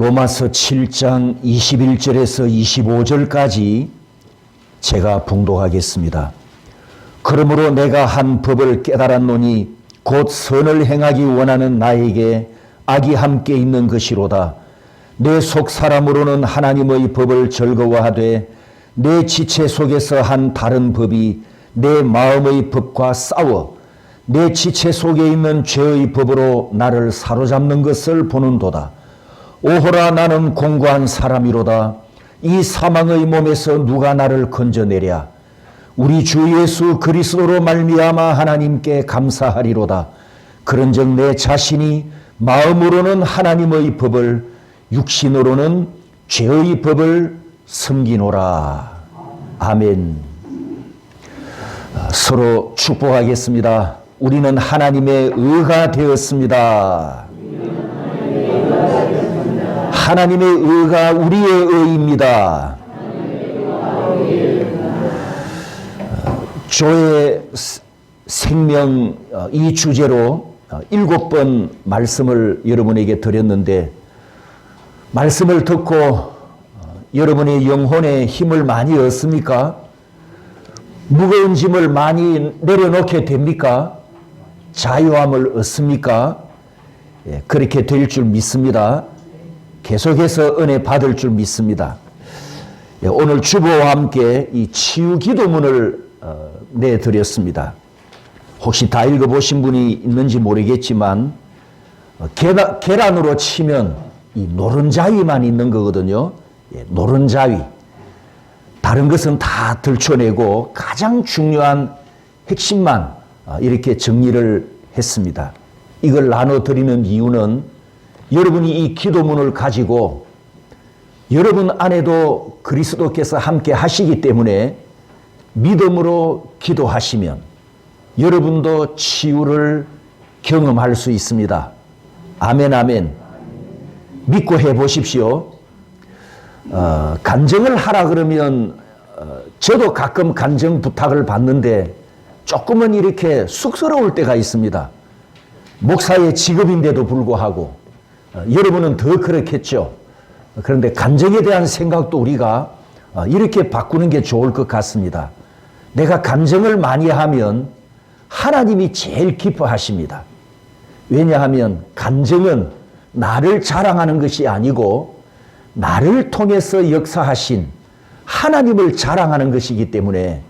로마서 7장 21절에서 25절까지 제가 봉독하겠습니다. 그러므로 내가 한 법을 깨달았노니 곧 선을 행하기 원하는 나에게 악이 함께 있는 것이로다. 내 속 사람으로는 하나님의 법을 즐거워하되 내 지체 속에서 한 다른 법이 내 마음의 법과 싸워 내 지체 속에 있는 죄의 법으로 나를 사로잡는 것을 보는도다. 오호라, 나는 공고한 사람이로다. 이 사망의 몸에서 누가 나를 건져내랴. 우리 주 예수 그리스도로 말미암아 하나님께 감사하리로다. 그런즉 내 자신이 마음으로는 하나님의 법을, 육신으로는 죄의 법을 섬기노라. 아멘. 서로 축복하겠습니다. 우리는 하나님의 의가 되었습니다. 하나님의 의가 우리의 의입니다. 조의 생명, 이 주제로 7번 말씀을 여러분에게 드렸는데, 말씀을 듣고 여러분의 영혼에 힘을 많이 얻습니까? 무거운 짐을 많이 내려놓게 됩니까? 자유함을 얻습니까? 예, 그렇게 될 줄 믿습니다. 계속해서 은혜 받을 줄 믿습니다. 예, 오늘 주보와 함께 이 치유 기도문을 내드렸습니다. 혹시 다 읽어보신 분이 있는지 모르겠지만 계란으로 치면 이 노른자위만 있는 거거든요. 예, 노른자위. 다른 것은 다 들춰내고 가장 중요한 핵심만 이렇게 정리를 했습니다. 이걸 나눠드리는 이유는 여러분이 이 기도문을 가지고 여러분 안에도 그리스도께서 함께 하시기 때문에 믿음으로 기도하시면 여러분도 치유를 경험할 수 있습니다. 아멘, 아멘. 믿고 해보십시오. 간증을 하라 그러면 저도 가끔 간증 부탁을 받는데 조금은 이렇게 쑥스러울 때가 있습니다. 목사의 직업인데도 불구하고 여러분은 더 그렇겠죠. 그런데 간증에 대한 생각도 우리가 이렇게 바꾸는 게 좋을 것 같습니다. 내가 간증을 많이 하면 하나님이 제일 기뻐하십니다. 왜냐하면 간증은 나를 자랑하는 것이 아니고 나를 통해서 역사하신 하나님을 자랑하는 것이기 때문에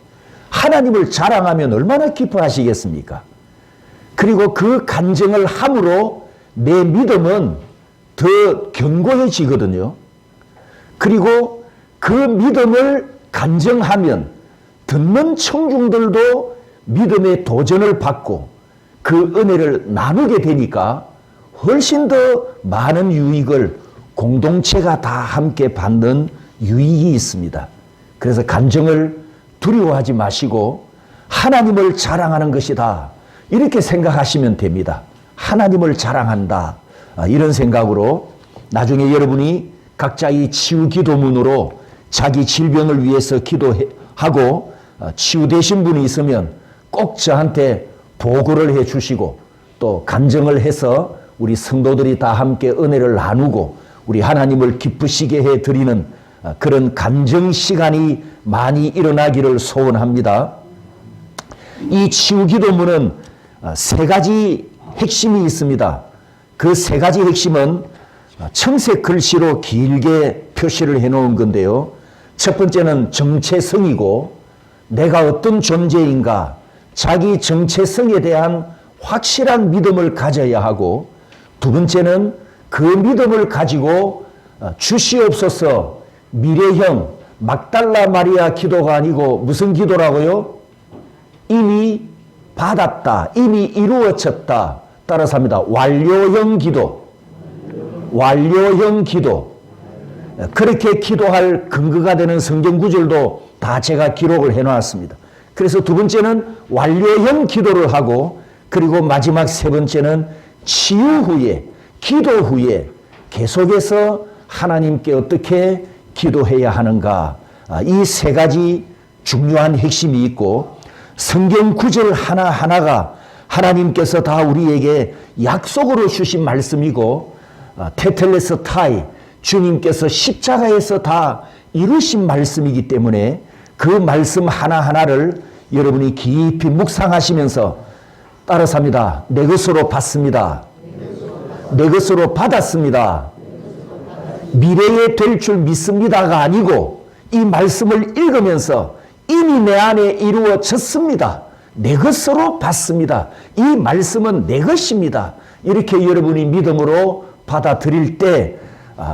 하나님을 자랑하면 얼마나 기뻐하시겠습니까? 그리고 그 간증을 함으로 내 믿음은 더 견고해지거든요. 그리고 그 믿음을 간증하면 듣는 청중들도 믿음의 도전을 받고 그 은혜를 나누게 되니까 훨씬 더 많은 유익을 공동체가 다 함께 받는 유익이 있습니다. 그래서 간증을 두려워하지 마시고 하나님을 자랑하는 것이다, 이렇게 생각하시면 됩니다. 하나님을 자랑한다, 이런 생각으로 나중에 여러분이 각자 이 치유 기도문으로 자기 질병을 위해서 기도하고 치유되신 분이 있으면 꼭 저한테 보고를 해 주시고 또 간증을 해서 우리 성도들이 다 함께 은혜를 나누고 우리 하나님을 기쁘시게 해드리는 그런 간증 시간이 많이 일어나기를 소원합니다. 이 치유 기도문은 세 가지 핵심이 있습니다. 그 세 가지 핵심은 청색 글씨로 길게 표시를 해놓은 건데요. 첫 번째는 정체성이고 내가 어떤 존재인가, 자기 정체성에 대한 확실한 믿음을 가져야 하고, 두 번째는 그 믿음을 가지고 주시옵소서 미래형 막달라 마리아 기도가 아니고 무슨 기도라고요? 이미 받았다, 이미 이루어졌다. 따라서 합니다. 완료형 기도. 완료형 기도. 그렇게 기도할 근거가 되는 성경 구절도 다 제가 기록을 해놨습니다. 그래서 두 번째는 완료형 기도를 하고, 그리고 마지막 세 번째는 치유 후에, 기도 후에 계속해서 하나님께 어떻게 기도해야 하는가, 이 세 가지 중요한 핵심이 있고, 성경 구절 하나하나가 하나님께서 다 우리에게 약속으로 주신 말씀이고, 테텔레스타이, 주님께서 십자가에서 다 이루신 말씀이기 때문에 그 말씀 하나하나를 여러분이 깊이 묵상하시면서 따라 삽니다. 내 것으로 받습니다. 내 것으로 받았습니다. 미래에 될 줄 믿습니다가 아니고 이 말씀을 읽으면서 이미 내 안에 이루어졌습니다. 내 것으로 받습니다. 이 말씀은 내 것입니다. 이렇게 여러분이 믿음으로 받아들일 때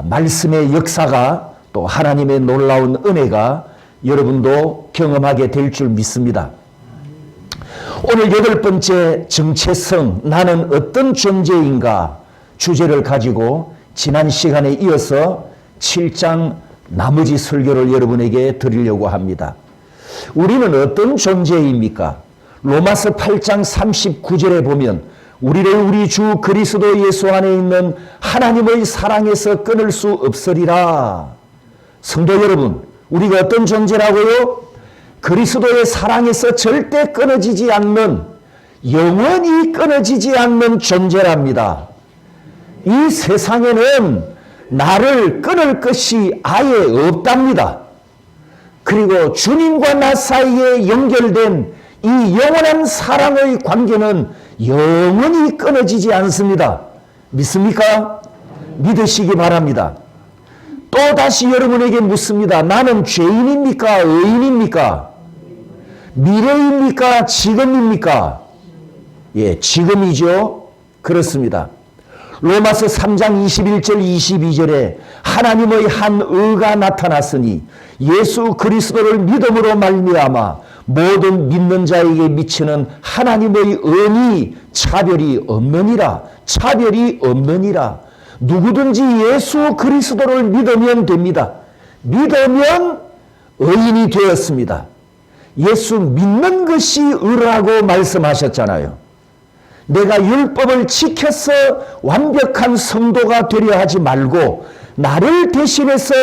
말씀의 역사가 또 하나님의 놀라운 은혜가 여러분도 경험하게 될 줄 믿습니다. 오늘 8번째 정체성, 나는 어떤 존재인가 주제를 가지고 지난 시간에 이어서 7장 나머지 설교를 여러분에게 드리려고 합니다. 우리는 어떤 존재입니까? 로마서 8장 39절에 보면 우리를 우리 주 그리스도 예수 안에 있는 하나님의 사랑에서 끊을 수 없으리라. 성도 여러분, 우리가 어떤 존재라고요? 그리스도의 사랑에서 절대 끊어지지 않는, 영원히 끊어지지 않는 존재랍니다. 이 세상에는 나를 끊을 것이 아예 없답니다. 그리고 주님과 나 사이에 연결된 이 영원한 사랑의 관계는 영원히 끊어지지 않습니다. 믿습니까? 믿으시기 바랍니다. 또 다시 여러분에게 묻습니다. 나는 죄인입니까? 의인입니까? 미래입니까? 지금입니까? 예, 지금이죠. 그렇습니다. 로마서 3장 21절 22절에 하나님의 한 의가 나타났으니 예수 그리스도를 믿음으로 말미암아 모든 믿는 자에게 미치는 하나님의 은이 차별이 없느니라. 차별이 없느니라. 누구든지 예수 그리스도를 믿으면 됩니다. 믿으면 의인이 되었습니다. 예수 믿는 것이 의라고 말씀하셨잖아요. 내가 율법을 지켜서 완벽한 성도가 되려 하지 말고 나를 대신해서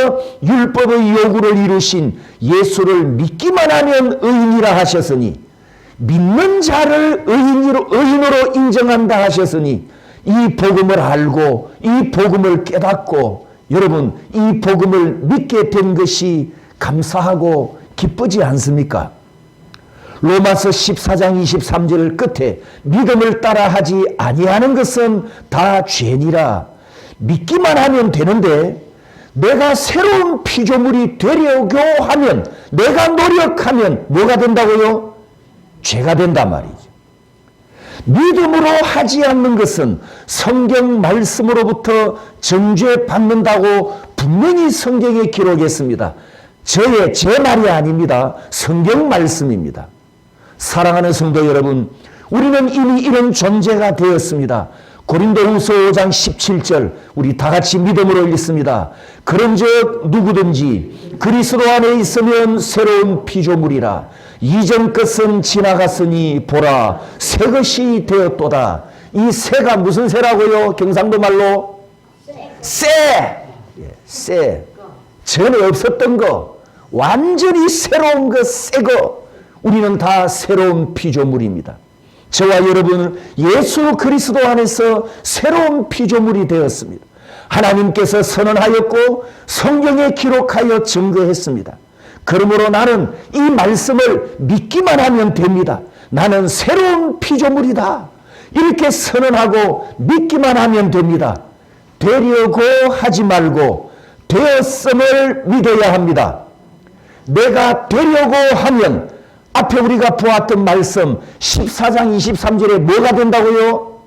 율법의 요구를 이루신 예수를 믿기만 하면 의인이라 하셨으니, 믿는 자를 의인으로 인정한다 하셨으니, 이 복음을 알고 이 복음을 깨닫고 여러분 이 복음을 믿게 된 것이 감사하고 기쁘지 않습니까? 로마서 14장 23절 끝에 믿음을 따라하지 아니하는 것은 다 죄니라. 믿기만 하면 되는데 내가 새로운 피조물이 되려고 하면, 내가 노력하면 뭐가 된다고요? 죄가 된단 말이죠. 믿음으로 하지 않는 것은 성경 말씀으로부터 정죄받는다고 분명히 성경에 기록했습니다. 제 말이 아닙니다. 성경 말씀입니다. 사랑하는 성도 여러분, 우리는 이미 이런 존재가 되었습니다. 고린도후서 5장 17절 우리 다 같이 믿음으로 읽습니다. 그런즉 누구든지 그리스도 안에 있으면 새로운 피조물이라. 이전 것은 지나갔으니 보라 새 것이 되었도다. 이 새가 무슨 새라고요? 경상도 말로 새. 새. 전에 없었던 거, 완전히 새로운 거, 새 거. 우리는 다 새로운 피조물입니다. 저와 여러분은 예수 그리스도 안에서 새로운 피조물이 되었습니다. 하나님께서 선언하였고 성경에 기록하여 증거했습니다. 그러므로 나는 이 말씀을 믿기만 하면 됩니다. 나는 새로운 피조물이다. 이렇게 선언하고 믿기만 하면 됩니다. 되려고 하지 말고 되었음을 믿어야 합니다. 내가 되려고 하면 앞에 우리가 보았던 말씀 14장 23절에 뭐가 된다고요?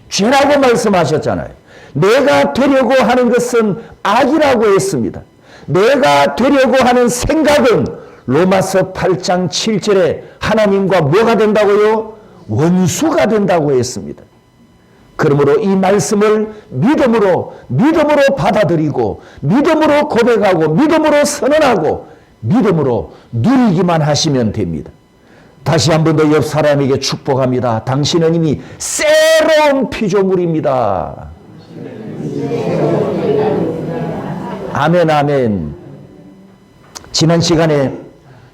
죄라고 말씀하셨잖아요. 내가 되려고 하는 것은 악이라고 했습니다. 내가 되려고 하는 생각은 로마서 8장 7절에 하나님과 뭐가 된다고요? 원수가 된다고 했습니다. 그러므로 이 말씀을 믿음으로 받아들이고 믿음으로 고백하고 믿음으로 선언하고 믿음으로 누리기만 하시면 됩니다. 다시 한 번 더 옆 사람에게 축복합니다. 당신은 이미 새로운 피조물입니다. 아멘, 아멘. 지난 시간에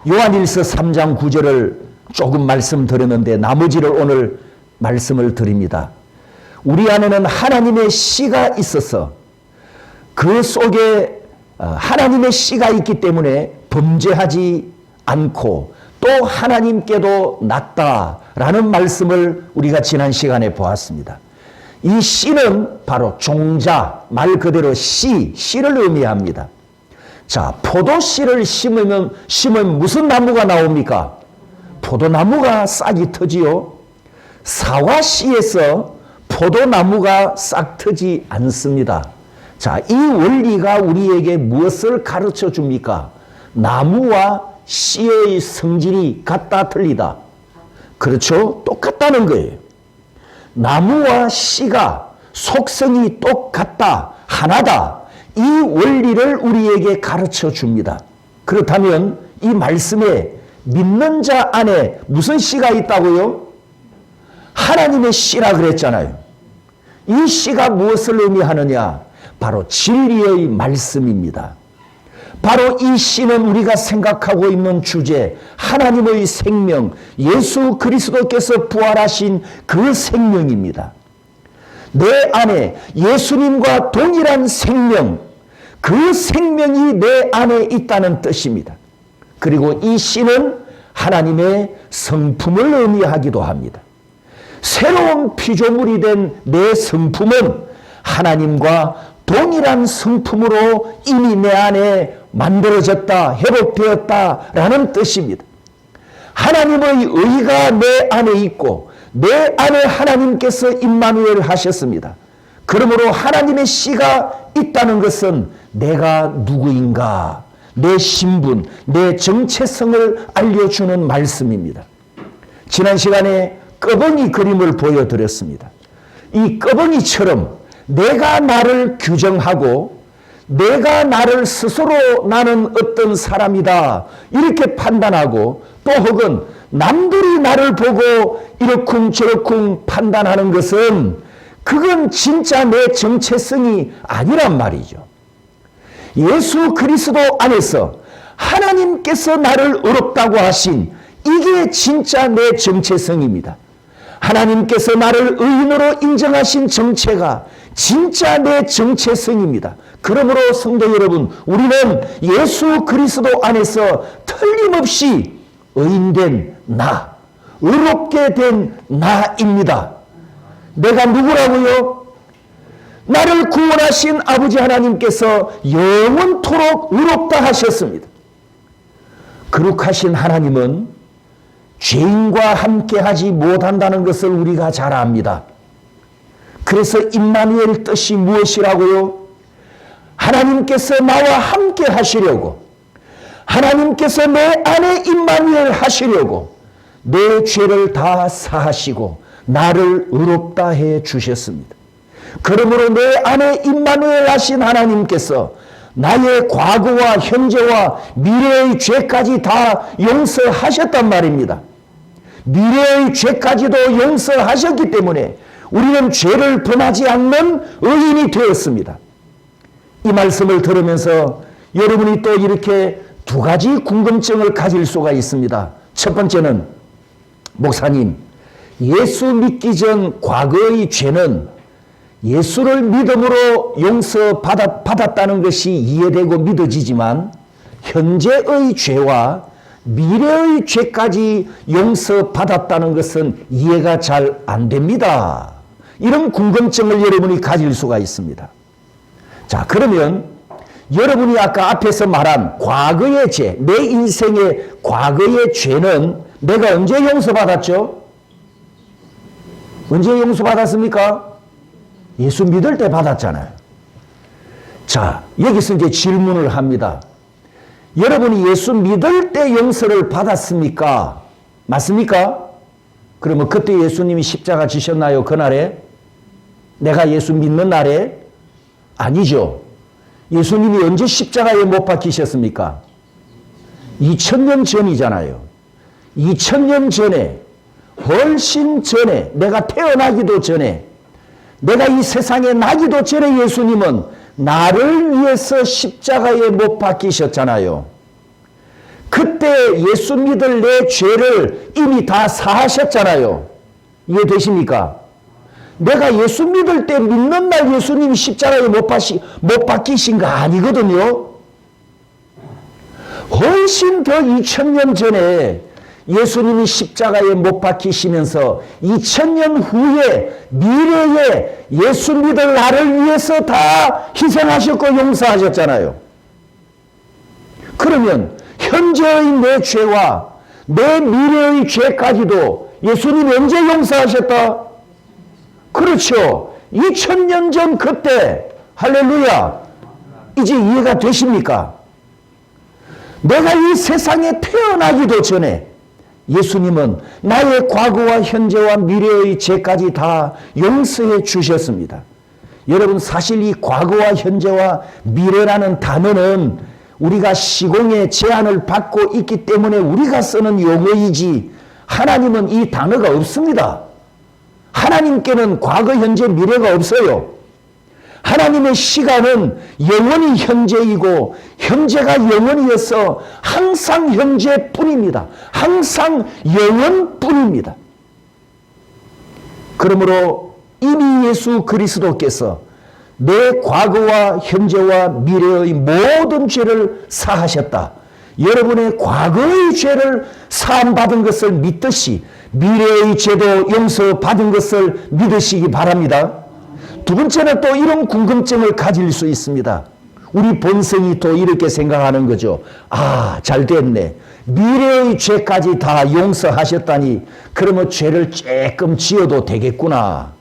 요한일서 3장 9절을 조금 말씀드렸는데 나머지를 오늘 말씀을 드립니다. 우리 안에는 하나님의 씨가 있어서 그 속에 하나님의 씨가 있기 때문에 범죄하지 않고 또 하나님께도 낫다라는 말씀을 우리가 지난 시간에 보았습니다. 이 씨는 바로 종자, 말 그대로 씨를 의미합니다. 자, 포도씨를 심으면 무슨 나무가 나옵니까? 포도나무가 싹이 트지요. 사과씨에서 포도나무가 싹 트지 않습니다. 자, 이 원리가 우리에게 무엇을 가르쳐 줍니까? 나무와 씨의 성질이 같다 틀리다. 그렇죠? 똑같다는 거예요. 나무와 씨가 속성이 똑같다, 하나다. 이 원리를 우리에게 가르쳐 줍니다. 그렇다면 이 말씀에 믿는 자 안에 무슨 씨가 있다고요? 하나님의 씨라 그랬잖아요. 이 씨가 무엇을 의미하느냐? 바로 진리의 말씀입니다. 바로 이 씨는 우리가 생각하고 있는 주제, 하나님의 생명, 예수 그리스도께서 부활하신 그 생명입니다. 내 안에 예수님과 동일한 생명, 그 생명이 내 안에 있다는 뜻입니다. 그리고 이 씨는 하나님의 성품을 의미하기도 합니다. 새로운 피조물이 된 내 성품은 하나님과 동일한 성품으로 이미 내 안에 만들어졌다, 회복되었다라는 뜻입니다. 하나님의 의가 내 안에 있고 내 안에 하나님께서 임마누엘 하셨습니다. 그러므로 하나님의 씨가 있다는 것은 내가 누구인가, 내 신분, 내 정체성을 알려주는 말씀입니다. 지난 시간에 꺼벙이 그림을 보여드렸습니다. 이 꺼벙이처럼 내가 나를 규정하고 내가 나를 스스로 나는 어떤 사람이다 이렇게 판단하고 또 혹은 남들이 나를 보고 이러쿵저러쿵 판단하는 것은 그건 진짜 내 정체성이 아니란 말이죠. 예수 그리스도 안에서 하나님께서 나를 의롭다고 하신 이게 진짜 내 정체성입니다. 하나님께서 나를 의인으로 인정하신 정체가 진짜 내 정체성입니다. 그러므로 성도 여러분, 우리는 예수 그리스도 안에서 틀림없이 의인된 나, 의롭게 된 나입니다. 내가 누구라고요? 나를 구원하신 아버지 하나님께서 영원토록 의롭다 하셨습니다. 거룩하신 하나님은 죄인과 함께하지 못한다는 것을 우리가 잘 압니다. 그래서 임마누엘 뜻이 무엇이라고요? 하나님께서 나와 함께 하시려고, 하나님께서 내 안에 임마누엘 하시려고 내 죄를 다 사하시고 나를 의롭다 해 주셨습니다. 그러므로 내 안에 임마누엘 하신 하나님께서 나의 과거와 현재와 미래의 죄까지 다 용서하셨단 말입니다. 미래의 죄까지도 용서하셨기 때문에 우리는 죄를 범하지 않는 의인이 되었습니다. 이 말씀을 들으면서 여러분이 또 이렇게 두 가지 궁금증을 가질 수가 있습니다. 첫 번째는, 목사님, 예수 믿기 전 과거의 죄는 예수를 믿음으로 용서받았다는 것이 이해되고 믿어지지만 현재의 죄와 미래의 죄까지 용서받았다는 것은 이해가 잘 안 됩니다. 이런 궁금증을 여러분이 가질 수가 있습니다. 자, 그러면 여러분이 아까 앞에서 말한 과거의 죄, 내 인생의 과거의 죄는 내가 언제 용서받았죠? 언제 용서받았습니까? 예수 믿을 때 받았잖아요. 자, 여기서 이제 질문을 합니다. 여러분이 예수 믿을 때 용서를 받았습니까? 맞습니까? 그러면 그때 예수님이 십자가 지셨나요? 그날에? 내가 예수 믿는 날에? 아니죠. 예수님이 언제 십자가에 못 박히셨습니까? 2000년 전이잖아요. 2000년 전에, 훨씬 전에, 내가 태어나기도 전에, 내가 이 세상에 나기도 전에 예수님은 나를 위해서 십자가에 못 박히셨잖아요. 그때 예수 믿을 내 죄를 이미 다 사하셨잖아요. 이해되십니까? 내가 예수 믿을 때 믿는 날 예수님이 십자가에 못 박히신 거 아니거든요. 훨씬 더 2000년 전에 예수님이 십자가에 못 박히시면서 2000년 후에 미래에 예수 믿을 나를 위해서 다 희생하셨고 용서하셨잖아요. 그러면 현재의 내 죄와 내 미래의 죄까지도 예수님이 언제 용서하셨다? 그렇죠. 2000년 전 그때. 할렐루야. 이제 이해가 되십니까? 내가 이 세상에 태어나기도 전에 예수님은 나의 과거와 현재와 미래의 죄까지 다 용서해 주셨습니다. 여러분, 사실 이 과거와 현재와 미래라는 단어는 우리가 시공의 제한을 받고 있기 때문에 우리가 쓰는 용어이지 하나님은 이 단어가 없습니다. 하나님께는 과거, 현재, 미래가 없어요. 하나님의 시간은 영원히 현재이고 현재가 영원이어서 항상 현재뿐입니다. 항상 영원뿐입니다. 그러므로 이미 예수 그리스도께서 내 과거와 현재와 미래의 모든 죄를 사하셨다. 여러분의 과거의 죄를 사함받은 것을 믿듯이 미래의 죄도 용서받은 것을 믿으시기 바랍니다. 두 번째는 또 이런 궁금증을 가질 수 있습니다. 우리 본성이 또 이렇게 생각하는 거죠. 아, 잘 됐네. 미래의 죄까지 다 용서하셨다니 그러면 죄를 조금 지어도 되겠구나.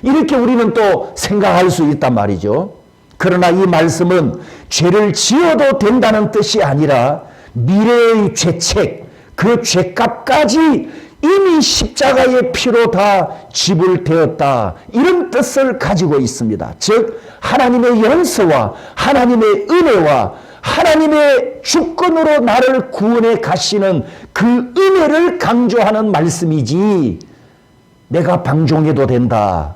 이렇게 우리는 또 생각할 수 있단 말이죠. 그러나 이 말씀은 죄를 지어도 된다는 뜻이 아니라 미래의 죄책, 그 죄값까지 이미 십자가의 피로 다 지불되었다. 이런 뜻을 가지고 있습니다. 즉 하나님의 용서와 하나님의 은혜와 하나님의 주권으로 나를 구원해 가시는 그 은혜를 강조하는 말씀이지 내가 방종해도 된다.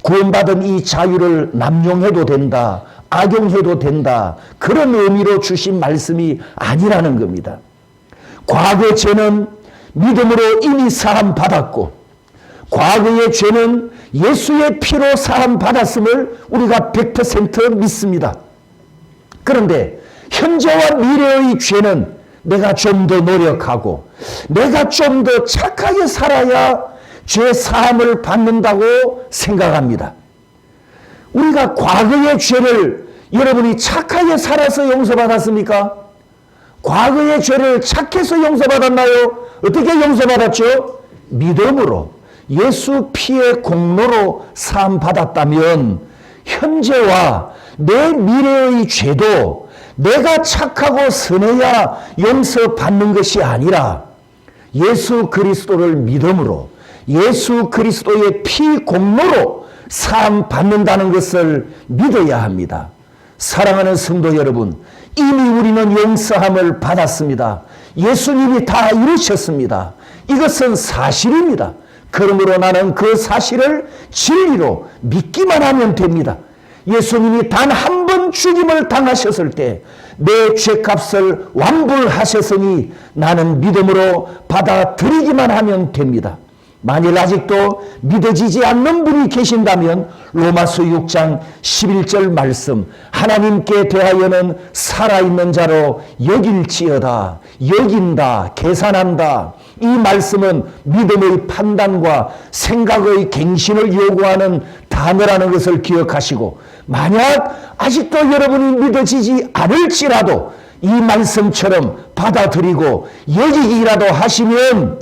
구원받은 이 자유를 남용해도 된다. 악용해도 된다. 그런 의미로 주신 말씀이 아니라는 겁니다. 과거 죄는 믿음으로 이미 사함받았고 과거의 죄는 예수의 피로 사함받았음을 우리가 100% 믿습니다. 그런데 현재와 미래의 죄는 내가 좀 더 노력하고 내가 좀 더 착하게 살아야 죄 사함을 받는다고 생각합니다. 우리가 과거의 죄를 여러분이 착하게 살아서 용서받았습니까? 과거의 죄를 착해서 용서받았나요? 어떻게 용서받았죠? 믿음으로 예수 피의 공로로 사함받았다면 현재와 내 미래의 죄도 내가 착하고 선해야 용서받는 것이 아니라 예수 그리스도를 믿음으로 예수 그리스도의 피 공로로 사함받는다는 것을 믿어야 합니다. 사랑하는 성도 여러분, 이미 우리는 용서함을 받았습니다. 예수님이 다 이루셨습니다. 이것은 사실입니다. 그러므로 나는 그 사실을 진리로 믿기만 하면 됩니다. 예수님이 단 한 번 죽임을 당하셨을 때 내 죄값을 완불하셨으니 나는 믿음으로 받아들이기만 하면 됩니다. 만일 아직도 믿어지지 않는 분이 계신다면 로마서 6장 11절 말씀 하나님께 대하여는 살아있는 자로 여길지어다. 여긴다. 계산한다. 이 말씀은 믿음의 판단과 생각의 갱신을 요구하는 단어라는 것을 기억하시고 만약 아직도 여러분이 믿어지지 않을지라도 이 말씀처럼 받아들이고 여기기라도 하시면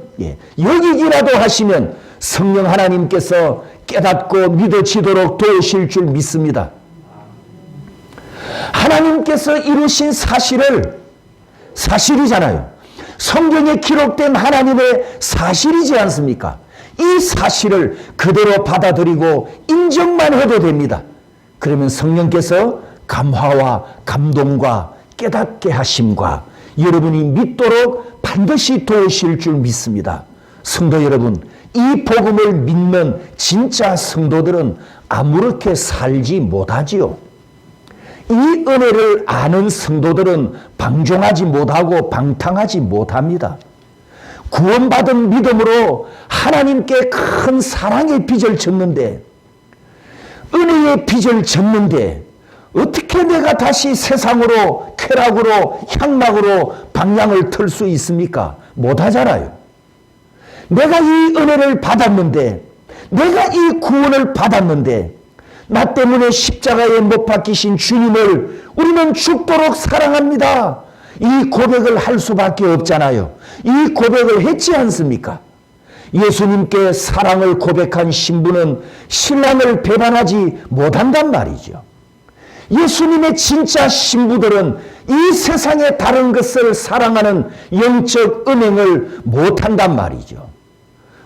여기기라도 하시면 성령 하나님께서 깨닫고 믿어지도록 도우실 줄 믿습니다. 하나님께서 이루신 사실이잖아요. 성경에 기록된 하나님의 사실이지 않습니까? 이 사실을 그대로 받아들이고 인정만 해도 됩니다. 그러면 성령께서 감화와 감동과 깨닫게 하심과 여러분이 믿도록 반드시 도우실 줄 믿습니다. 성도 여러분, 이 복음을 믿는 진짜 성도들은 아무렇게 살지 못하지요. 이 은혜를 아는 성도들은 방종하지 못하고 방탕하지 못합니다. 구원받은 믿음으로 하나님께 큰 사랑의 빚을 졌는데 은혜의 빚을 졌는데 어떻게 내가 다시 세상으로, 쾌락으로, 향락으로 방향을 틀 수 있습니까? 못하잖아요. 내가 이 은혜를 받았는데, 내가 이 구원을 받았는데, 나 때문에 십자가에 못 박히신 주님을 우리는 죽도록 사랑합니다. 이 고백을 할 수밖에 없잖아요. 이 고백을 했지 않습니까? 예수님께 사랑을 고백한 신부는 신랑을 배반하지 못한단 말이죠. 예수님의 진짜 신부들은 이 세상의 다른 것을 사랑하는 영적 은행을 못한단 말이죠.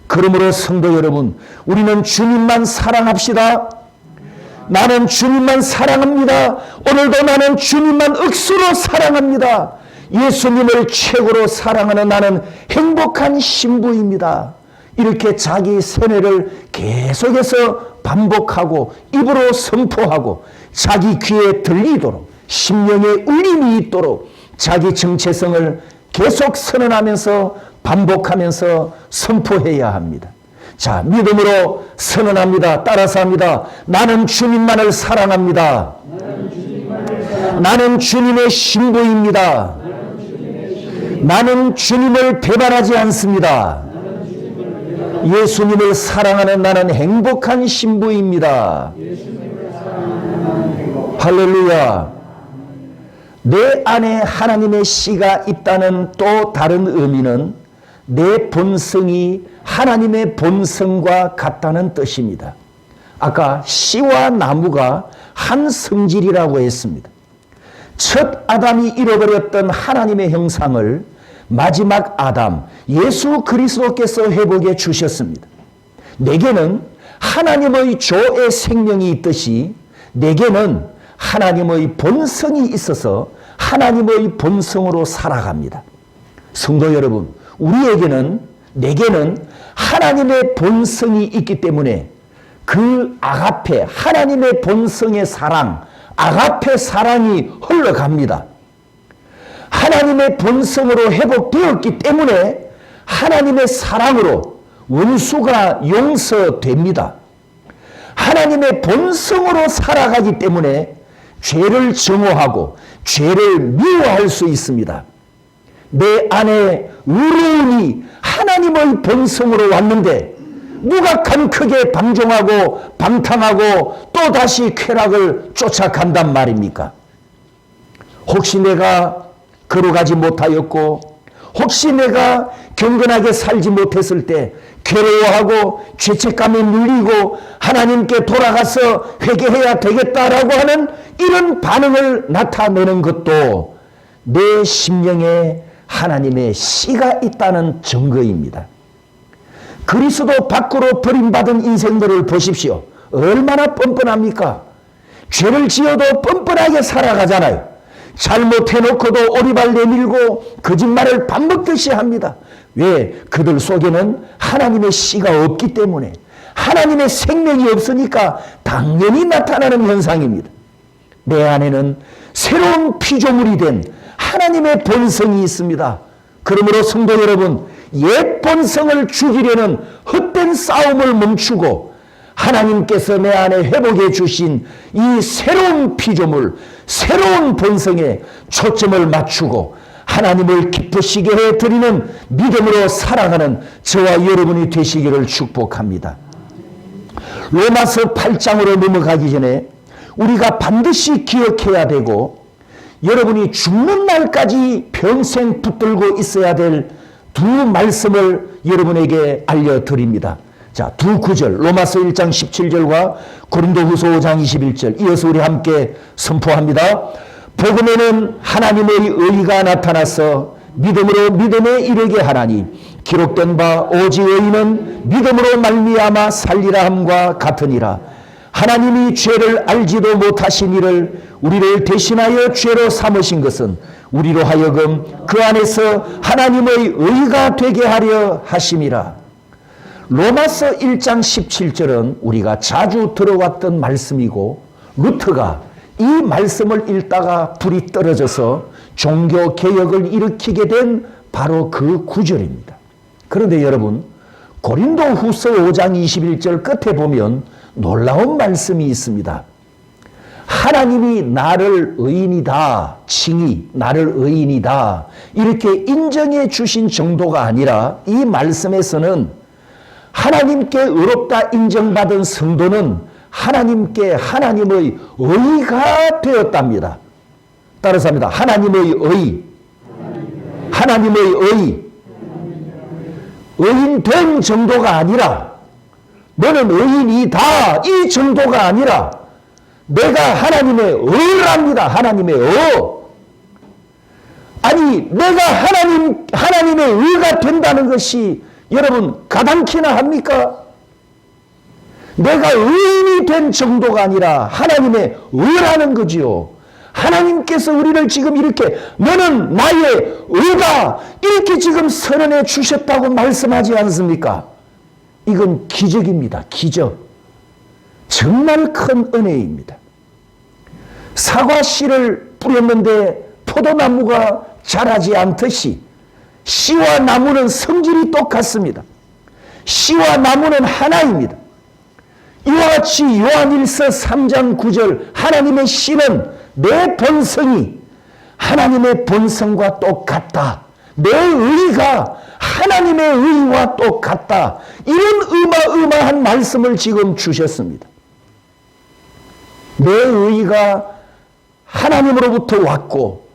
그러므로 성도 여러분, 우리는 주님만 사랑합시다. 나는 주님만 사랑합니다. 오늘도 나는 주님만 억수로 사랑합니다. 예수님을 최고로 사랑하는 나는 행복한 신부입니다. 이렇게 자기 세뇌를 계속해서 반복하고 입으로 선포하고 자기 귀에 들리도록 심령에 울림이 있도록 자기 정체성을 계속 선언하면서 반복하면서 선포해야 합니다. 자, 믿음으로 선언합니다. 따라서 합니다. 나는 주님만을 사랑합니다. 나는 주님의 신부입니다. 나는 주님을 배반하지 않습니다. 예수님을 사랑하는 나는 행복한 신부입니다. 할렐루야. 내 안에 하나님의 씨가 있다는 또 다른 의미는 내 본성이 하나님의 본성과 같다는 뜻입니다. 아까 씨와 나무가 한 성질이라고 했습니다. 첫 아담이 잃어버렸던 하나님의 형상을 마지막 아담 예수 그리스도께서 회복해 주셨습니다. 내게는 하나님의 조의 생명이 있듯이 내게는 하나님의 본성이 있어서 하나님의 본성으로 살아갑니다. 성도 여러분, 내게는 하나님의 본성이 있기 때문에 그 아가페, 하나님의 본성의 사랑, 아가페 사랑이 흘러갑니다. 하나님의 본성으로 회복되었기 때문에 하나님의 사랑으로 원수가 용서됩니다. 하나님의 본성으로 살아가기 때문에 죄를 정오하고 죄를 미워할 수 있습니다. 내 안에 의로움이 하나님의 본성으로 왔는데 누가 간크게 방종하고 방탕하고 또다시 쾌락을 쫓아간단 말입니까? 혹시 내가 걸어가지 못하였고 혹시 내가 경건하게 살지 못했을 때 괴로워하고 죄책감에 눌리고 하나님께 돌아가서 회개해야 되겠다라고 하는 이런 반응을 나타내는 것도 내 심령에 하나님의 씨가 있다는 증거입니다. 그리스도 밖으로 버림받은 인생들을 보십시오. 얼마나 뻔뻔합니까? 죄를 지어도 뻔뻔하게 살아가잖아요. 잘못해놓고도 오리발 내밀고 거짓말을 밥 먹듯이 합니다. 왜? 그들 속에는 하나님의 씨가 없기 때문에, 하나님의 생명이 없으니까 당연히 나타나는 현상입니다. 내 안에는 새로운 피조물이 된 하나님의 본성이 있습니다. 그러므로 성도 여러분, 옛 본성을 죽이려는 헛된 싸움을 멈추고 하나님께서 내 안에 회복해 주신 이 새로운 피조물, 새로운 본성에 초점을 맞추고 하나님을 기쁘시게 해드리는 믿음으로 살아가는 저와 여러분이 되시기를 축복합니다. 로마서 8장으로 넘어가기 전에 우리가 반드시 기억해야 되고 여러분이 죽는 날까지 평생 붙들고 있어야 될 두 말씀을 여러분에게 알려드립니다. 자, 두 구절, 로마서 1장 17절과 고린도후서 5장 21절 이어서 우리 함께 선포합니다. 복음에는 하나님의 의가 나타나서 믿음으로 믿음에 이르게 하나니 기록된 바 오직 의인은 믿음으로 말미암아 살리라 함과 같으니라. 하나님이 죄를 알지도 못하신 이를 우리를 대신하여 죄로 삼으신 것은 우리로 하여금 그 안에서 하나님의 의가 되게 하려 하심이라. 로마서 1장 17절은 우리가 자주 들어왔던 말씀이고 루터가 이 말씀을 읽다가 불이 떨어져서 종교개혁을 일으키게 된 바로 그 구절입니다. 그런데 여러분, 고린도후서 5장 21절 끝에 보면 놀라운 말씀이 있습니다. 하나님이 나를 의인이다, 칭의, 나를 의인이다 이렇게 인정해 주신 정도가 아니라 이 말씀에서는 하나님께 의롭다 인정받은 성도는 하나님께 하나님의 의가 되었답니다. 따라서 합니다. 하나님의 의, 하나님의 의, 의인된 정도가 아니라 너는 의인이다 이 정도가 아니라 내가 하나님의 의랍니다. 하나님의 의. 아니 내가 하나님의 의가 된다는 것이 여러분 가당키나 합니까? 내가 의인이 된 정도가 아니라 하나님의 의라는 거지요. 하나님께서 우리를 지금 이렇게 너는 나의 의다 이렇게 지금 선언해 주셨다고 말씀하지 않습니까? 이건 기적입니다. 기적. 정말 큰 은혜입니다. 사과씨를 뿌렸는데 포도나무가 자라지 않듯이 씨와 나무는 성질이 똑같습니다. 씨와 나무는 하나입니다. 이와 같이 요한일서 3장 9절 하나님의 씨는 내 본성이 하나님의 본성과 똑같다. 내 의가 하나님의 의와 똑같다. 이런 어마어마한 말씀을 지금 주셨습니다. 내 의가 하나님으로부터 왔고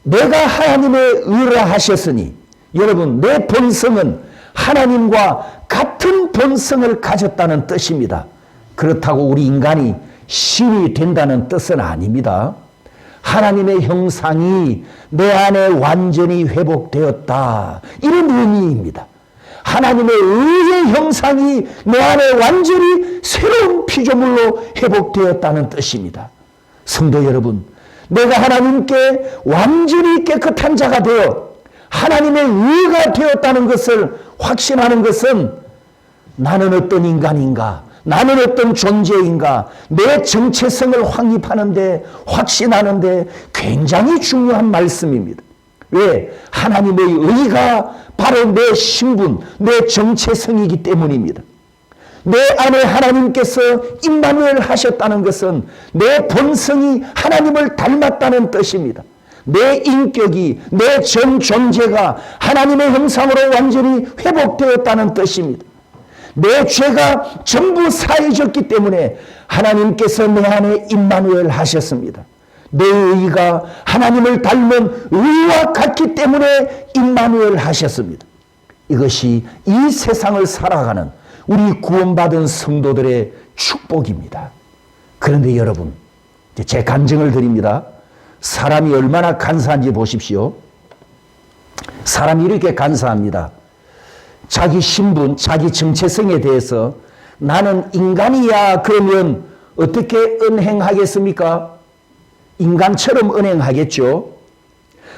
내가 하나님의 의라 하셨으니 여러분 내 본성은 하나님과 같은 본성을 가졌다는 뜻입니다. 그렇다고 우리 인간이 신이 된다는 뜻은 아닙니다. 하나님의 형상이 내 안에 완전히 회복되었다. 이런 의미입니다. 하나님의 의의 형상이 내 안에 완전히 새로운 피조물로 회복되었다는 뜻입니다. 성도 여러분, 내가 하나님께 완전히 깨끗한 자가 되어 하나님의 의가 되었다는 것을 확신하는 것은 나는 어떤 인간인가? 나는 어떤 존재인가? 내 정체성을 확립하는데 확신하는데 굉장히 중요한 말씀입니다. 왜? 하나님의 의가 바로 내 신분, 내 정체성이기 때문입니다. 내 안에 하나님께서 임마누엘 하셨다는 것은 내 본성이 하나님을 닮았다는 뜻입니다. 내 인격이, 내 전 존재가 하나님의 형상으로 완전히 회복되었다는 뜻입니다. 내 죄가 전부 사해졌기 때문에 하나님께서 내 안에 임마누엘 하셨습니다. 내 의가 하나님을 닮은 의와 같기 때문에 임마누엘 하셨습니다. 이것이 이 세상을 살아가는 우리 구원받은 성도들의 축복입니다. 그런데 여러분, 제 간증을 드립니다. 사람이 얼마나 간사한지 보십시오. 사람이 이렇게 간사합니다. 자기 신분, 자기 정체성에 대해서 나는 인간이야 그러면 어떻게 은행하겠습니까? 인간처럼 은행하겠죠.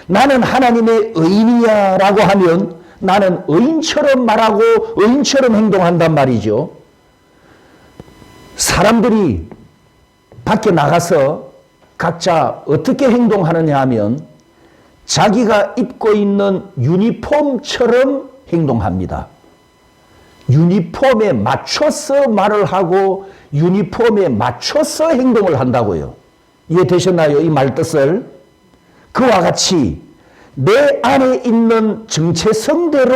나는 하나님의 의인이야 라고 하면 나는 의인처럼 말하고 의인처럼 행동한단 말이죠. 사람들이 밖에 나가서 각자 어떻게 행동하느냐 하면 자기가 입고 있는 유니폼처럼 행동합니다. 유니폼에 맞춰서 말을 하고 유니폼에 맞춰서 행동을 한다고요. 이해되셨나요? 이 말뜻을? 그와 같이 내 안에 있는 정체성대로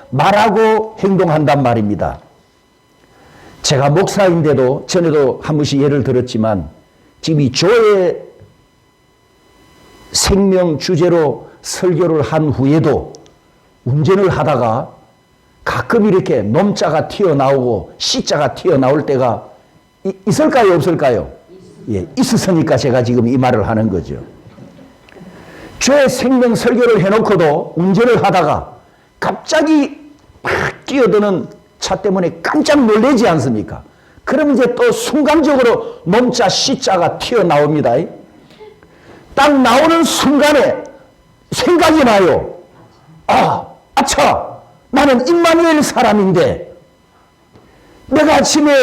말하고 행동한단 말입니다. 제가 목사인데도 전에도 한 번씩 예를 들었지만 지금 이 교회 생명 주제로 설교를 한 후에도 운전을 하다가 가끔 이렇게 놈자가 튀어나오고 씨자가 튀어나올 때가 있을까요? 없을까요? 예, 있었으니까 제가 지금 이 말을 하는 거죠. 죄 생명 설교를 해놓고도 운전을 하다가 갑자기 막 뛰어드는 차 때문에 깜짝 놀라지 않습니까? 그럼 이제 또 순간적으로 놈자 씨자가 튀어나옵니다. 딱 나오는 순간에 생각이 나요. 아차, 나는 임마누엘 사람인데 내가 아침에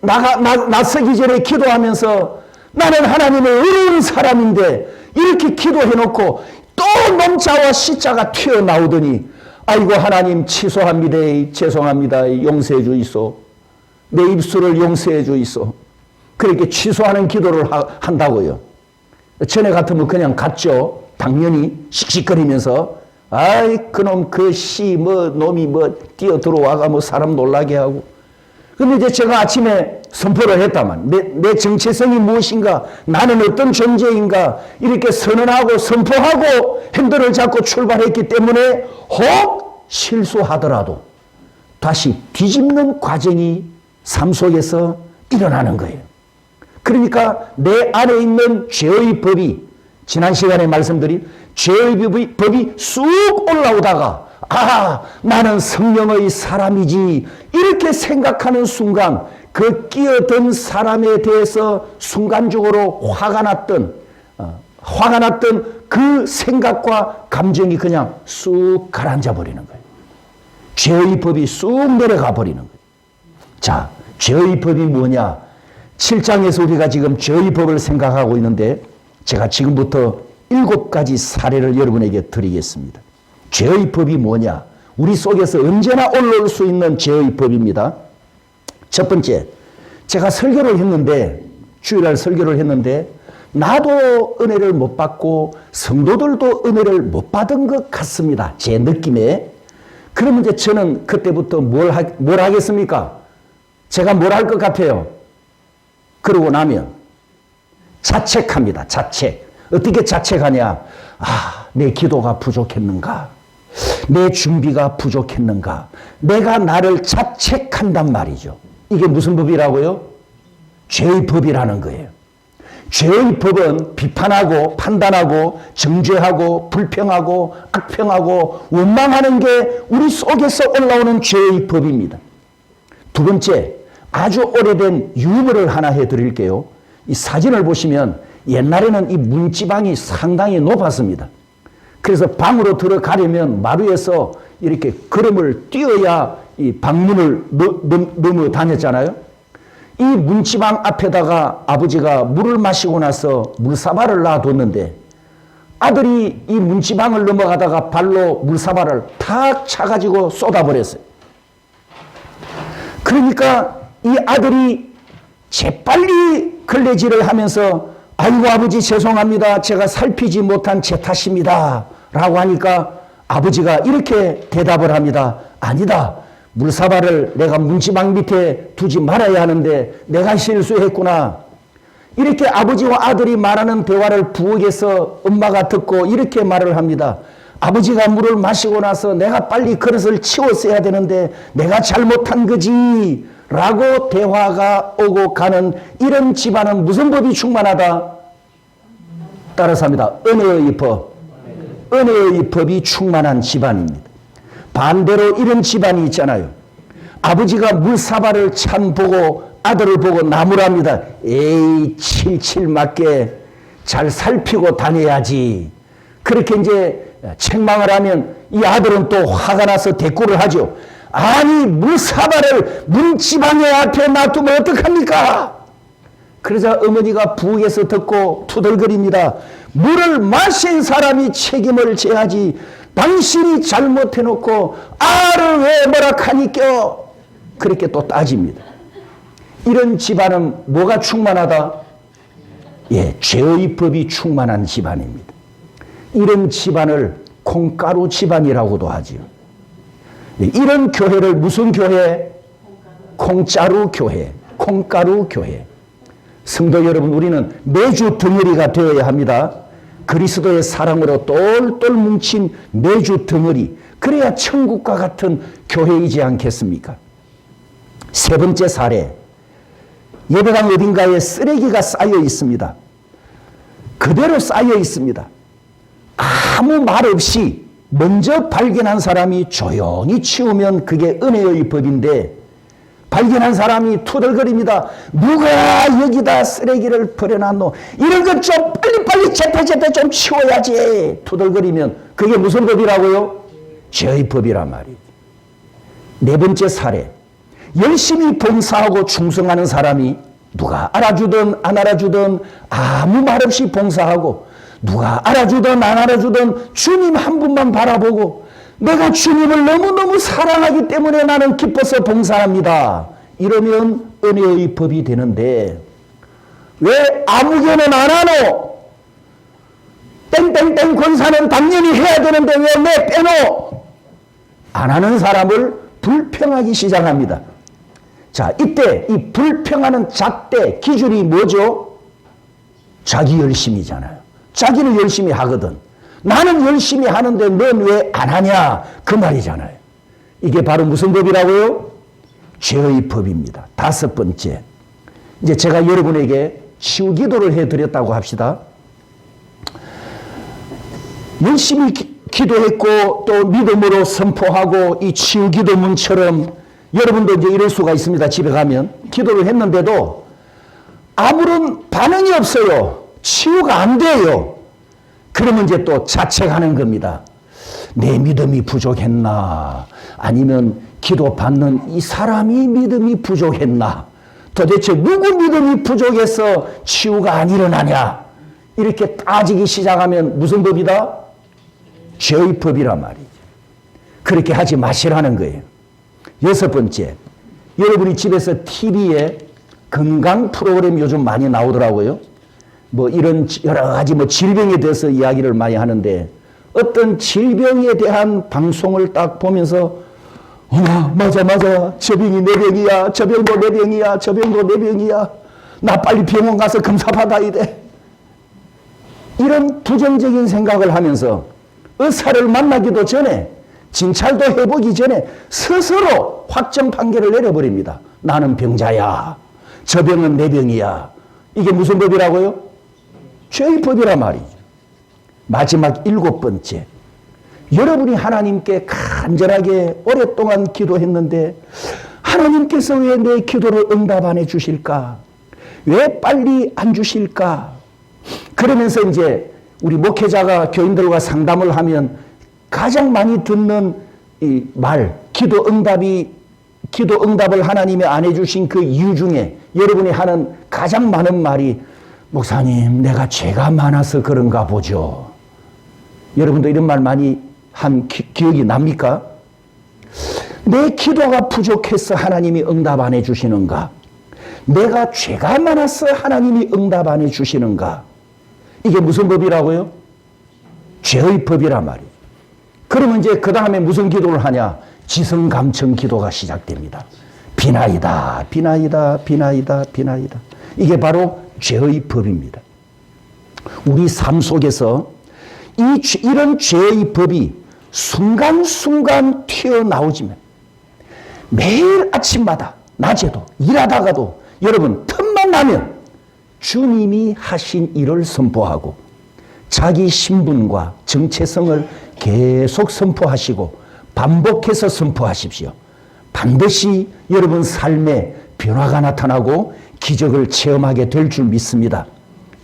나서기 전에 기도하면서 나는 하나님의 의로운 사람인데 이렇게 기도해놓고 또 놈자와 씨자가 튀어나오더니 아이고 하나님 취소합니다. 죄송합니다. 용서해 주이소. 내 입술을 용서해 주이소. 그렇게 취소하는 기도를 한다고요. 전에 같으면 그냥 갔죠. 당연히 씩씩거리면서 아이 그놈 놈이 뛰어 들어와가 사람 놀라게 하고. 근데 이제 제가 아침에 선포를 했다만 내 정체성이 무엇인가, 나는 어떤 존재인가 이렇게 선언하고 선포하고 핸들을 잡고 출발했기 때문에 혹 실수하더라도 다시 뒤집는 과정이 삶 속에서 일어나는 거예요. 그러니까 내 안에 있는 죄의 법이, 지난 시간에 말씀드린 죄의 법이 쑥 올라오다가 나는 성령의 사람이지 이렇게 생각하는 순간 그 끼어든 사람에 대해서 순간적으로 화가 났던 그 생각과 감정이 그냥 쑥 가라앉아 버리는 거예요. 죄의 법이 쑥 내려가 버리는 거예요. 자, 죄의 법이 뭐냐? 7장에서 우리가 지금 죄의 법을 생각하고 있는데 제가 지금부터 7가지 사례를 여러분에게 드리겠습니다. 죄의 법이 뭐냐? 우리 속에서 언제나 올라올 수 있는 죄의 법입니다. 첫 번째, 제가 설교를 했는데, 주일날 설교를 했는데 나도 은혜를 못 받고 성도들도 은혜를 못 받은 것 같습니다. 제 느낌에. 그러면 이제 저는 그때부터 뭘 하겠습니까? 제가 뭘 할 것 같아요? 그러고 나면 자책합니다. 자책. 어떻게 자책하냐? 내 기도가 부족했는가? 내 준비가 부족했는가? 내가 나를 자책한단 말이죠. 이게 무슨 법이라고요? 죄의 법이라는 거예요. 죄의 법은 비판하고 판단하고 정죄하고 불평하고 악평하고 원망하는 게 우리 속에서 올라오는 죄의 법입니다. 두 번째, 아주 오래된 유머를 하나 해드릴게요. 이 사진을 보시면 옛날에는 이 문지방이 상당히 높았습니다. 그래서 방으로 들어가려면 마루에서 이렇게 걸음을 뛰어야 이 방문을 넘어 다녔잖아요. 이 문지방 앞에다가 아버지가 물을 마시고 나서 물사발을 놔뒀는데 아들이 이 문지방을 넘어가다가 발로 물사발을 탁 차가지고 쏟아버렸어요. 그러니까 이 아들이 재빨리 걸레질을 하면서 아이고 아버지 죄송합니다. 제가 살피지 못한 제 탓입니다. 라고 하니까 아버지가 이렇게 대답을 합니다. 아니다. 물사발을 내가 문지방 밑에 두지 말아야 하는데 내가 실수했구나. 이렇게 아버지와 아들이 말하는 대화를 부엌에서 엄마가 듣고 이렇게 말을 합니다. 아버지가 물을 마시고 나서 내가 빨리 그릇을 치웠어야 되는데 내가 잘못한 거지. 라고 대화가 오고 가는 이런 집안은 무슨 법이 충만하다? 따라서 합니다. 은혜의 법. 은혜의 법이 충만한 집안입니다. 반대로 이런 집안이 있잖아요. 아버지가 물사발을 찬 보고 아들을 보고 나무랍니다. 에이 칠칠 맞게 잘 살피고 다녀야지. 그렇게 이제 책망을 하면 이 아들은 또 화가 나서 대꾸를 하죠. 아니 물사발을 문지방에 앞에 놔두면 어떡합니까? 그러자 어머니가 부엌에서 듣고 투덜거립니다. 물을 마신 사람이 책임을 져야지. 당신이 잘못해놓고 아를 왜 뭐라카니까? 그렇게 또 따집니다. 이런 집안은 뭐가 충만하다? 예, 죄의 법이 충만한 집안입니다. 이런 집안을 콩가루 집안이라고도 하지요. 이런 교회를 무슨 교회? 콩자루 교회, 콩가루 교회. 성도 여러분, 우리는 매주 덩어리가 되어야 합니다. 그리스도의 사랑으로 똘똘 뭉친 매주 덩어리. 그래야 천국과 같은 교회이지 않겠습니까? 세 번째 사례. 예배당 어딘가에 쓰레기가 쌓여 있습니다. 그대로 쌓여 있습니다. 아무 말 없이 먼저 발견한 사람이 조용히 치우면 그게 은혜의 법인데 발견한 사람이 투덜거립니다. 누가 여기다 쓰레기를 버려놨노? 이런 것 좀 빨리빨리 제때 좀 치워야지. 투덜거리면 그게 무슨 법이라고요? 죄의 법이란 말이에요. 네 번째 사례. 열심히 봉사하고 충성하는 사람이 누가 알아주든 안 알아주든 아무 말 없이 봉사하고 누가 알아주든 안 알아주든 주님 한 분만 바라보고 내가 주님을 너무너무 사랑하기 때문에 나는 기뻐서 봉사합니다. 이러면 은혜의 법이 되는데 왜 아무개는 안 하노? 땡땡땡 권사는 당연히 해야 되는데 왜 내 빼노? 안 하는 사람을 불평하기 시작합니다. 자, 이때 이 불평하는 잣대 기준이 뭐죠? 자기 열심이잖아요. 자기는 열심히 하거든. 나는 열심히 하는데 넌 왜 안 하냐? 그 말이잖아요. 이게 바로 무슨 법이라고요? 죄의 법입니다. 다섯 번째. 이제 제가 여러분에게 치유 기도를 해드렸다고 합시다. 열심히 기도했고 또 믿음으로 선포하고 이 치유 기도문처럼 여러분도 이제 이럴 수가 있습니다. 집에 가면 기도를 했는데도 아무런 반응이 없어요. 치유가 안 돼요. 그러면 이제 또 자책하는 겁니다. 내 믿음이 부족했나? 아니면 기도 받는 이 사람이 믿음이 부족했나? 도대체 누구 믿음이 부족해서 치유가 안 일어나냐? 이렇게 따지기 시작하면 무슨 법이다? 죄의 법이란 말이죠. 그렇게 하지 마시라는 거예요. 여섯 번째, 여러분이 집에서 TV에 건강 프로그램 요즘 많이 나오더라고요. 뭐 이런 여러 가지 뭐 질병에 대해서 이야기를 많이 하는데 어떤 질병에 대한 방송을 딱 보면서 맞아 저 병이 내 병이야, 저 병도 내 병이야, 저 병도 내 병이야, 나 빨리 병원 가서 검사 받아야 돼, 이런 부정적인 생각을 하면서 의사를 만나기도 전에 진찰도 해보기 전에 스스로 확정 판결을 내려버립니다. 나는 병자야, 저 병은 내 병이야. 이게 무슨 법이라고요? 죄의 법이란 말이죠. 마지막 일곱 번째, 여러분이 하나님께 간절하게 오랫동안 기도했는데 하나님께서 왜 내 기도를 응답 안 해주실까? 왜 빨리 안 주실까? 그러면서 이제 우리 목회자가 교인들과 상담을 하면 가장 많이 듣는 이 말, 기도 응답을 하나님이 안 해주신 그 이유 중에 여러분이 하는 가장 많은 말이 목사님, 내가 죄가 많아서 그런가 보죠. 여러분도 이런 말 많이 한 기억이 납니까? 내 기도가 부족해서 하나님이 응답 안 해주시는가? 내가 죄가 많아서 하나님이 응답 안 해주시는가? 이게 무슨 법이라고요? 죄의 법이란 말이에요. 그러면 이제 그 다음에 무슨 기도를 하냐? 지성감청 기도가 시작됩니다. 비나이다, 비나이다, 비나이다, 비나이다. 이게 바로 죄의 법입니다. 우리 삶 속에서 이런 죄의 법이 순간순간 튀어나오지만 매일 아침마다 낮에도 일하다가도 여러분 틈만 나면 주님이 하신 일을 선포하고 자기 신분과 정체성을 계속 선포하시고 반복해서 선포하십시오. 반드시 여러분 삶에 변화가 나타나고 기적을 체험하게 될 줄 믿습니다.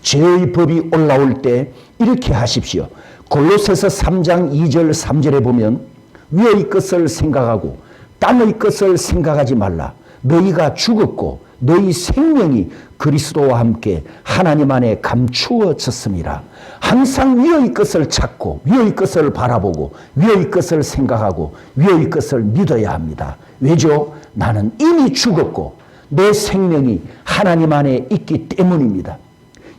죄의 법이 올라올 때 이렇게 하십시오. 골로새서 3장 2절 3절에 보면 위의 것을 생각하고 땅의 것을 생각하지 말라. 너희가 죽었고 너희 생명이 그리스도와 함께 하나님 안에 감추어졌습니다. 항상 위의 것을 찾고 위의 것을 바라보고 위의 것을 생각하고 위의 것을 믿어야 합니다. 왜죠? 나는 이미 죽었고 내 생명이 하나님 안에 있기 때문입니다.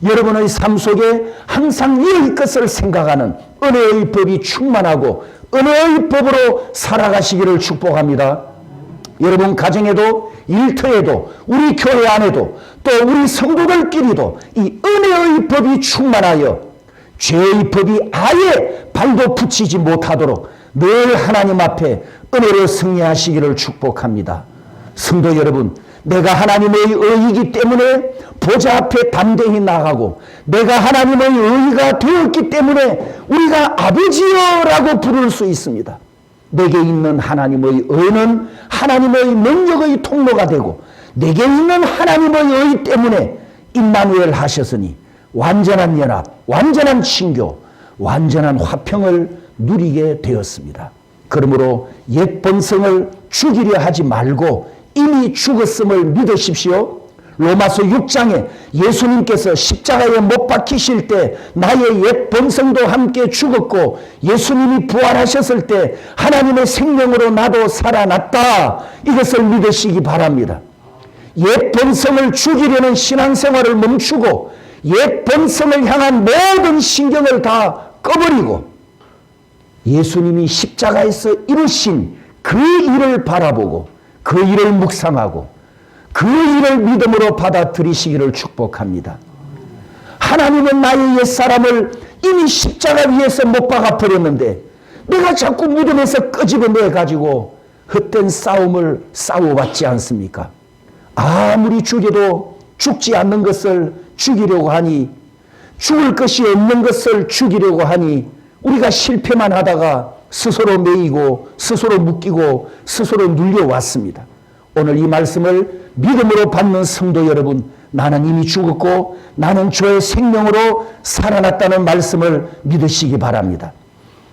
여러분의 삶 속에 항상 위의 것을 생각하는 은혜의 법이 충만하고 은혜의 법으로 살아가시기를 축복합니다. 여러분 가정에도 일터에도 우리 교회 안에도 또 우리 성도들끼리도 이 은혜의 법이 충만하여 죄의 법이 아예 발도 붙이지 못하도록 늘 하나님 앞에 은혜로 승리하시기를 축복합니다. 성도 여러분, 내가 하나님의 의이기 때문에 보좌 앞에 담대히 나가고 내가 하나님의 의가 되었기 때문에 우리가 아버지여라고 부를 수 있습니다. 내게 있는 하나님의 의는 하나님의 능력의 통로가 되고 내게 있는 하나님의 의 때문에 임마누엘 하셨으니 완전한 연합, 완전한 친교, 완전한 화평을 누리게 되었습니다. 그러므로 옛 본성을 죽이려 하지 말고 이미 죽었음을 믿으십시오. 로마서 6장에 예수님께서 십자가에 못 박히실 때 나의 옛 본성도 함께 죽었고 예수님이 부활하셨을 때 하나님의 생명으로 나도 살아났다. 이것을 믿으시기 바랍니다. 옛 본성을 죽이려는 신앙생활을 멈추고 옛 본성을 향한 모든 신경을 다 꺼버리고 예수님이 십자가에서 이루신 그 일을 바라보고 그 일을 묵상하고 그 일을 믿음으로 받아들이시기를 축복합니다. 하나님은 나의 옛사람을 이미 십자가 위에서 못 박아 버렸는데 내가 자꾸 무덤에서 끄집어내 가지고 헛된 싸움을 싸워왔지 않습니까? 아무리 죽여도 죽지 않는 것을 죽이려고 하니, 죽을 것이 없는 것을 죽이려고 하니 우리가 실패만 하다가 스스로 매이고 스스로 묶이고 스스로 눌려왔습니다. 오늘 이 말씀을 믿음으로 받는 성도 여러분, 나는 이미 죽었고 나는 주의 생명으로 살아났다는 말씀을 믿으시기 바랍니다.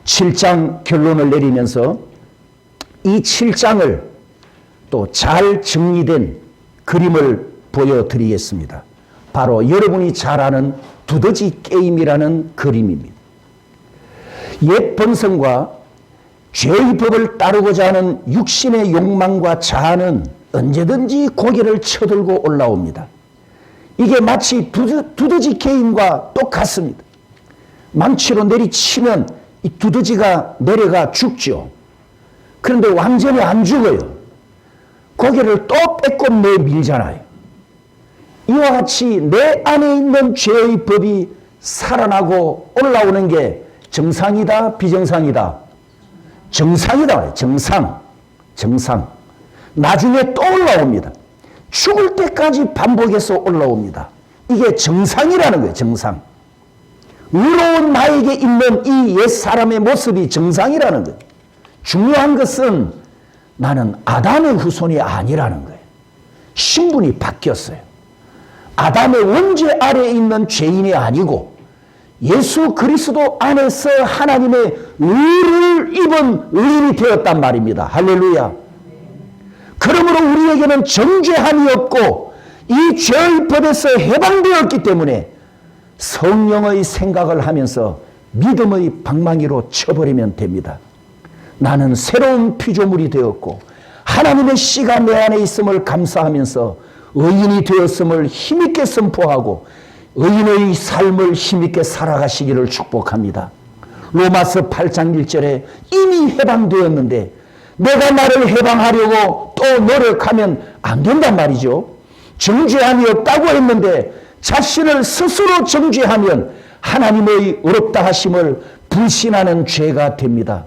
7장 결론을 내리면서 이 7장을 또 잘 정리된 그림을 보여드리겠습니다. 바로 여러분이 잘 아는 두더지 게임이라는 그림입니다. 옛 본성과 죄의 법을 따르고자 하는 육신의 욕망과 자아는 언제든지 고개를 쳐들고 올라옵니다. 이게 마치 두더지 게임과 똑같습니다. 망치로 내리치면 이 두더지가 내려가 죽죠. 그런데 완전히 안 죽어요. 고개를 또 빼꼼 내밀잖아요. 이와 같이 내 안에 있는 죄의 법이 살아나고 올라오는 게 정상이다, 비정상이다? 정상이다. 정상. 나중에 또 올라옵니다. 죽을 때까지 반복해서 올라옵니다. 이게 정상이라는 거예요. 정상. 의로운 나에게 있는 이 옛사람의 모습이 정상이라는 거예요. 중요한 것은 나는 아담의 후손이 아니라는 거예요. 신분이 바뀌었어요. 아담의 원죄 아래에 있는 죄인이 아니고 예수 그리스도 안에서 하나님의 의를 입은 의인이 되었단 말입니다. 할렐루야. 그러므로 우리에게는 정죄함이 없고 이 죄의 법에서 해방되었기 때문에 성령의 생각을 하면서 믿음의 방망이로 쳐버리면 됩니다. 나는 새로운 피조물이 되었고 하나님의 씨가 내 안에 있음을 감사하면서 의인이 되었음을 힘있게 선포하고 의인의 삶을 힘있게 살아가시기를 축복합니다. 로마서 8장 1절에 이미 해방되었는데 내가 나를 해방하려고 또 노력하면 안 된단 말이죠. 정죄함이 없다고 했는데 자신을 스스로 정죄하면 하나님의 어렵다 하심을 불신하는 죄가 됩니다.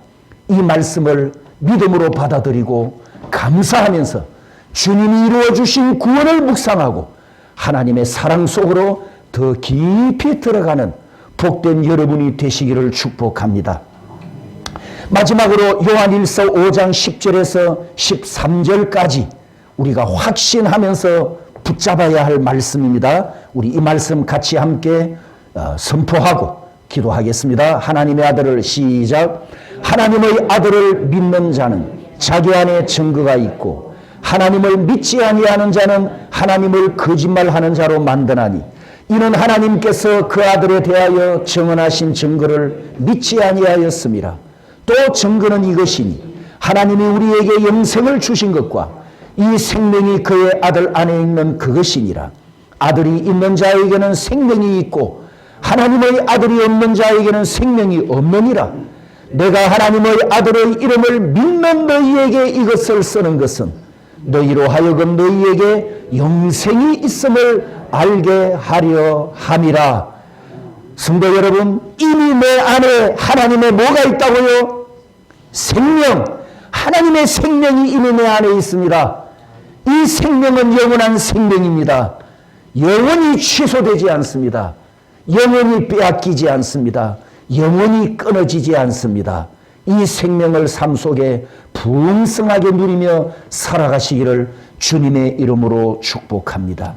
이 말씀을 믿음으로 받아들이고 감사하면서 주님이 이루어주신 구원을 묵상하고 하나님의 사랑 속으로 더 깊이 들어가는 복된 여러분이 되시기를 축복합니다. 마지막으로 요한일서 5장 10절에서 13절까지 우리가 확신하면서 붙잡아야 할 말씀입니다. 우리 이 말씀 같이 함께 선포하고 기도하겠습니다. 하나님의 아들을 시작. 하나님의 아들을 믿는 자는 자기 안에 증거가 있고 하나님을 믿지 아니하는 자는 하나님을 거짓말하는 자로 만드나니 이는 하나님께서 그 아들에 대하여 정언하신 증거를 믿지 아니하였음이라. 또 증거는 이것이니 하나님이 우리에게 영생을 주신 것과 이 생명이 그의 아들 안에 있는 그것이니라. 아들이 있는 자에게는 생명이 있고 하나님의 아들이 없는 자에게는 생명이 없느니라. 내가 하나님의 아들의 이름을 믿는 너희에게 이것을 쓰는 것은 너희로 하여금 너희에게 영생이 있음을 알게 하려 함이라. 성도 여러분, 이미 내 안에 하나님의 뭐가 있다고요? 생명. 하나님의 생명이 이미 내 안에 있습니다. 이 생명은 영원한 생명입니다. 영원히 취소되지 않습니다. 영원히 빼앗기지 않습니다. 영원히 끊어지지 않습니다. 이 생명을 삶 속에 풍성하게 누리며 살아가시기를 주님의 이름으로 축복합니다.